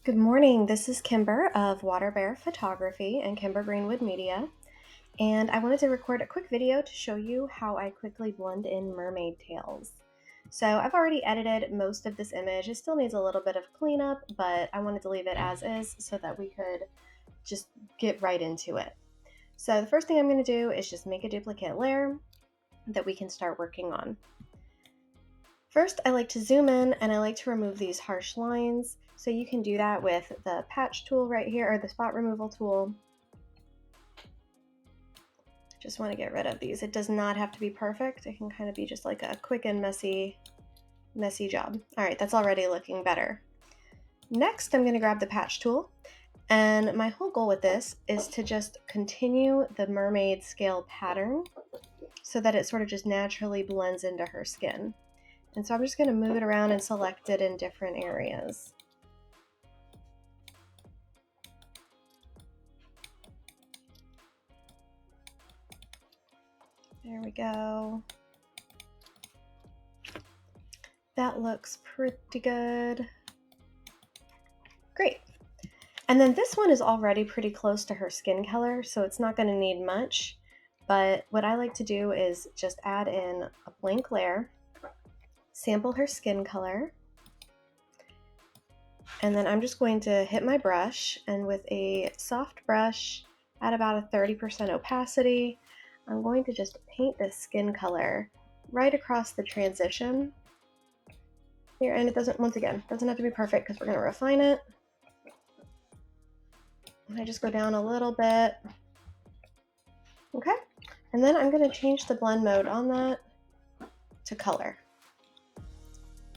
Good morning, this is Kimber of Water Bear Photography and Kimber Greenwood Media, and I wanted to record a quick video to show you how I quickly blend in mermaid tails. So I've already edited most of this image. It still needs a little bit of cleanup, but I wanted to leave it as is so that we could just get right into it. So the first thing I'm going to do is just make a duplicate layer that we can start working on. First, I like to zoom in and I like to remove these harsh lines. So you can do that with the patch tool right here, or the spot removal tool. Just want to get rid of these. It does not have to be perfect. It can kind of be just like a quick and messy job. All right, that's already looking better. Next, I'm going to grab the patch tool. And my whole goal with this is to just continue the mermaid scale pattern so that it sort of just naturally blends into her skin. And so I'm just going to move it around and select it in different areas. There we go. That looks pretty good. Great. And then this one is already pretty close to her skin color, so it's not going to need much. But what I like to do is just add in a blank layer, sample her skin color, and then I'm just going to hit my brush, and with a soft brush at about a 30% opacity, I'm going to just paint this skin color right across the transition here. And it doesn't, once again, doesn't have to be perfect because we're going to refine it. And I just go down a little bit. Okay. And then I'm going to change the blend mode on that to color.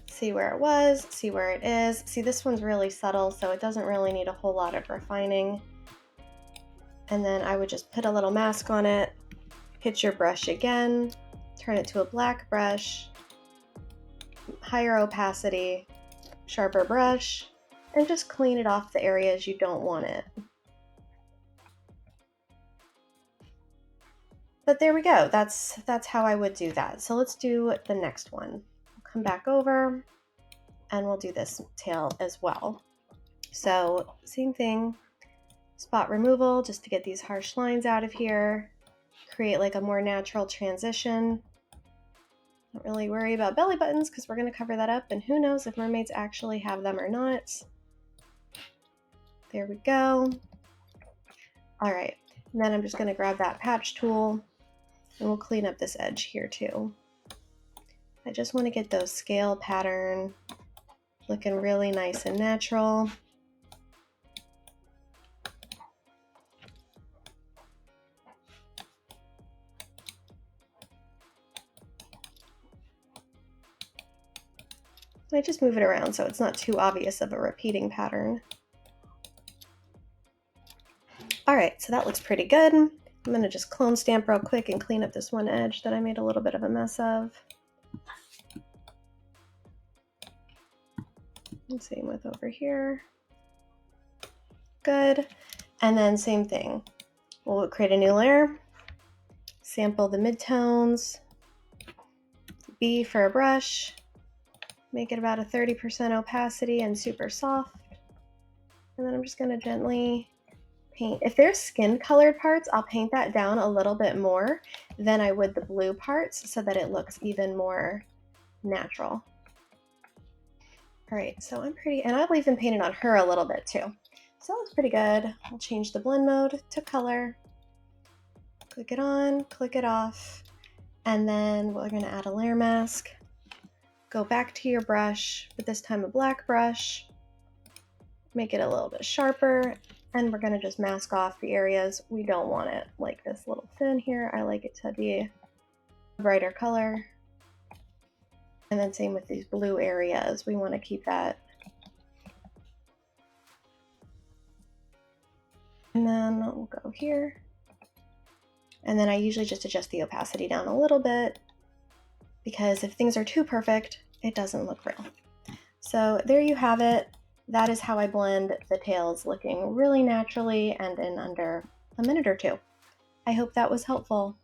See where it was, see where it is. See, this one's really subtle, so it doesn't really need a whole lot of refining. And then I would just put a little mask on it, hit your brush again, turn it to a black brush, higher opacity, sharper brush, and just clean it off the areas you don't want it. But there we go, that's how I would do that. So let's do the next one. We'll come back over and we'll do this tail as well. So same thing, spot removal just to get these harsh lines out of here, create like a more natural transition. Don't really worry about belly buttons because we're going to cover that up, and who knows if mermaids actually have them or not. There we go. All right, and then I'm just going to grab that patch tool and we'll clean up this edge here too. I just want to get those scale pattern looking really nice and natural. I just move it around so it's not too obvious of a repeating pattern. All right, so that looks pretty good. I'm gonna just clone stamp real quick and clean up this one edge that I made a little bit of a mess of. And same with over here. Good. And then same thing. We'll create a new layer, sample the midtones, B for a brush, make it about a 30% opacity and super soft. And then I'm just gonna gently paint. If there's skin colored parts, I'll paint that down a little bit more than I would the blue parts so that it looks even more natural. All right, so I'm pretty, and I'll even paint it on her a little bit too. So that looks pretty good. I'll change the blend mode to color, click it on, click it off, and then we're gonna add a layer mask. Go back to your brush, but this time a black brush, make it a little bit sharper, and we're gonna just mask off the areas we don't want it, like this little fin here. I like it to be a brighter color. And then same with these blue areas, we want to keep that. And then we'll go here. And then I usually just adjust the opacity down a little bit because if things are too perfect, it doesn't look real. So there you have it. That is how I blend the tails, looking really naturally and in under a minute or two. I hope that was helpful.